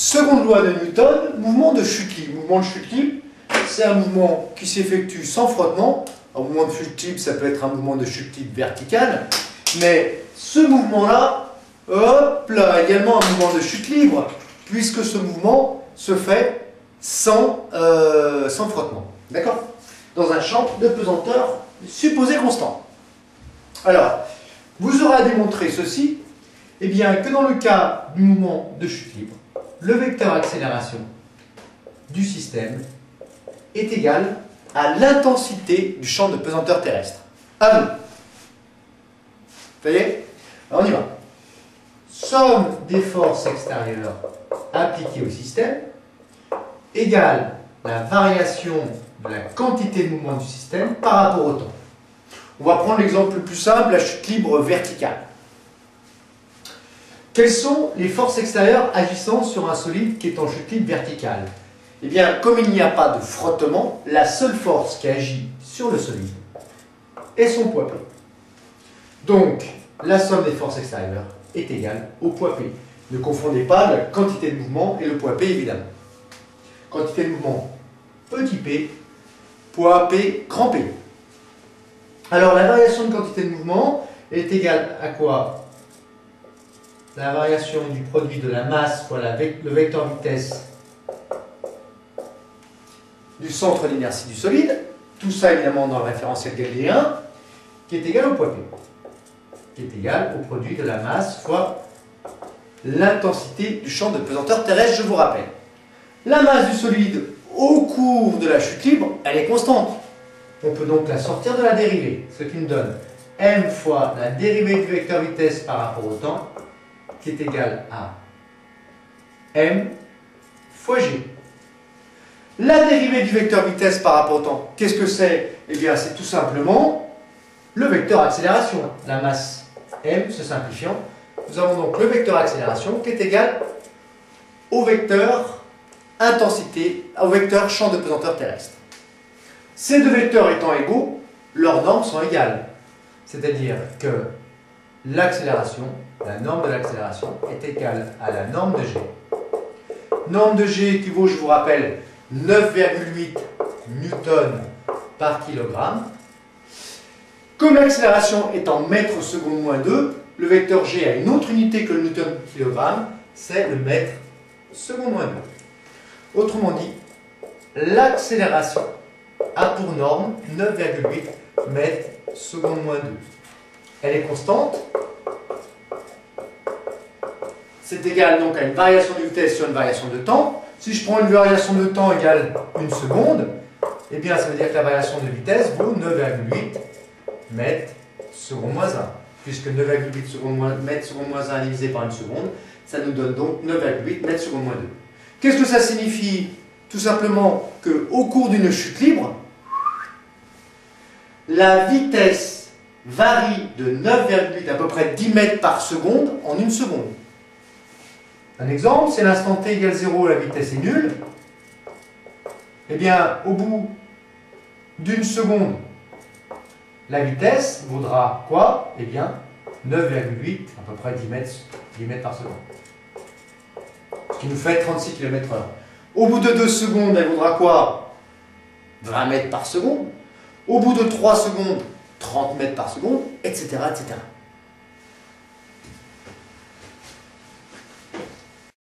Seconde loi de Newton, mouvement de chute libre. Mouvement de chute libre, c'est un mouvement qui s'effectue sans frottement. Un mouvement de chute libre, ça peut être un mouvement de chute libre vertical. Mais ce mouvement-là, hop là, également un mouvement de chute libre, puisque ce mouvement se fait sans frottement. D'accord? Dans un champ de pesanteur supposé constant. Alors, vous aurez à démontrer ceci, eh bien, que dans le cas du mouvement de chute libre, le vecteur accélération du système est égal à l'intensité du champ de pesanteur terrestre. À vous. Ça y est? Alors on y va. Somme des forces extérieures appliquées au système égale la variation de la quantité de mouvement du système par rapport au temps. On va prendre l'exemple le plus simple, la chute libre verticale. Quelles sont les forces extérieures agissant sur un solide qui est en chute libre verticale? Eh bien, comme il n'y a pas de frottement, la seule force qui agit sur le solide est son poids P. Donc, la somme des forces extérieures est égale au poids P. Ne confondez pas la quantité de mouvement et le poids P, évidemment. Quantité de mouvement, petit p, poids P, grand P. Alors, la variation de quantité de mouvement est égale à quoi? La variation du produit de la masse fois le vecteur vitesse du centre d'inertie du solide, tout ça évidemment dans le référentiel galiléen, qui est égal au poids P, qui est égal au produit de la masse fois l'intensité du champ de pesanteur terrestre, je vous rappelle. La masse du solide au cours de la chute libre, elle est constante. On peut donc la sortir de la dérivée, ce qui nous donne m fois la dérivée du vecteur vitesse par rapport au temps, qui est égal à m fois g. La dérivée du vecteur vitesse par rapport au temps, qu'est-ce que c'est? Eh bien, c'est tout simplement le vecteur accélération. La masse m se simplifiant. Nous avons donc le vecteur accélération qui est égal au vecteur intensité, au vecteur champ de pesanteur terrestre. Ces deux vecteurs étant égaux, leurs normes sont égales. C'est-à-dire que l'accélération, la norme de l'accélération, est égale à la norme de g. Norme de g qui vaut, je vous rappelle, 9,8 newtons par kilogramme. Comme l'accélération est en mètres secondes moins 2, le vecteur g a une autre unité que le newton par kilogramme, c'est le mètre secondes moins 2. Autrement dit, l'accélération a pour norme 9,8 mètres secondes moins 2. Elle est constante. C'est égal donc à une variation de vitesse sur une variation de temps. Si je prends une variation de temps égale 1 seconde, eh bien ça veut dire que la variation de vitesse vaut 9,8 mètres secondes moins 1. Puisque 9,8 mètres secondes moins 1 divisé par 1 seconde, ça nous donne donc 9,8 mètres secondes moins 2. Qu'est-ce que ça signifie? Tout simplement qu'au cours d'une chute libre, la vitesse varie de 9,8 à peu près 10 mètres par seconde en 1 seconde. Un exemple, c'est l'instant t égale 0, la vitesse est nulle. Eh bien, au bout d'une seconde, la vitesse vaudra quoi? Eh bien, 9,8, à peu près 10 mètres par seconde. Ce qui nous fait 36 km/h. Au bout de 2 secondes, elle vaudra quoi? 20 mètres par seconde. Au bout de 3 secondes, 30 mètres par seconde, etc., etc.